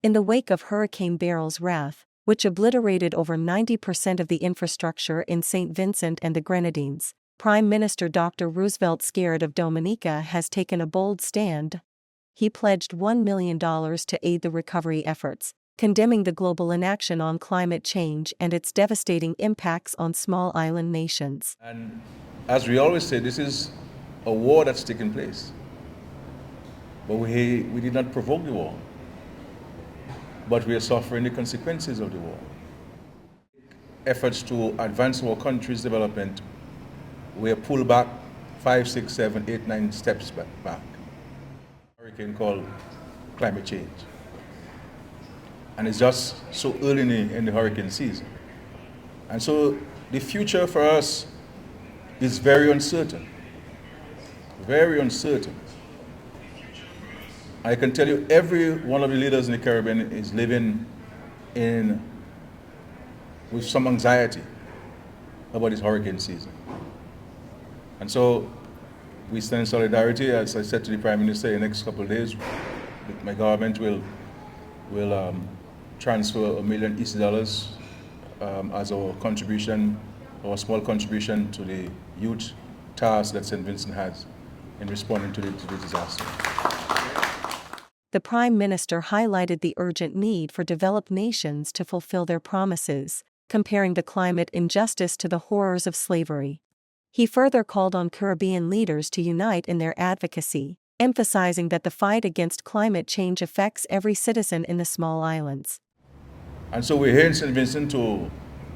In the wake of Hurricane Beryl's wrath, which obliterated over 90% of the infrastructure in St Vincent and the Grenadines, Prime Minister Dr. Roosevelt Skerrit of Dominica has taken a bold stand. He pledged $1 million to aid the recovery efforts, condemning the global inaction on climate change and its devastating impacts on small island nations. And as we always say, this is a war that's taken place. But we did not provoke the war. But we are suffering the consequences of the war. Efforts to advance our country's development, we are pulled back 5, 6, 7, 8, 9 steps back. A hurricane called climate change. And it's just so early in the hurricane season. And so the future for us is very uncertain. Very uncertain. I can tell you every one of the leaders in the Caribbean is living with some anxiety about this hurricane season. And so we stand in solidarity. As I said to the Prime Minister, in the next couple of days, my government will transfer $1 million as our contribution, our small contribution to the youth task that St Vincent has in responding to the disaster. The Prime Minister highlighted the urgent need for developed nations to fulfill their promises, comparing the climate injustice to the horrors of slavery. He further called on Caribbean leaders to unite in their advocacy, emphasizing that the fight against climate change affects every citizen in the small islands. And so we're here in St. Vincent to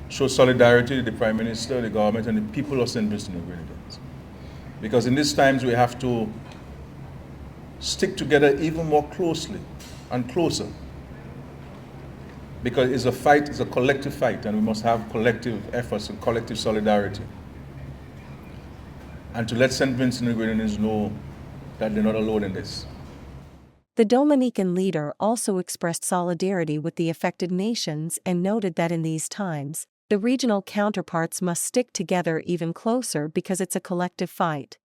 show solidarity to the Prime Minister, the government, and the people of St. Vincent and Grenadines. Because in these times we have to stick together even more closely and closer. Because it's a fight, it's a collective fight, and we must have collective efforts and collective solidarity. And to let St. Vincent and Grenadines know that they're not alone in this. The Dominican leader also expressed solidarity with the affected nations and noted that in these times, the regional counterparts must stick together even closer because it's a collective fight.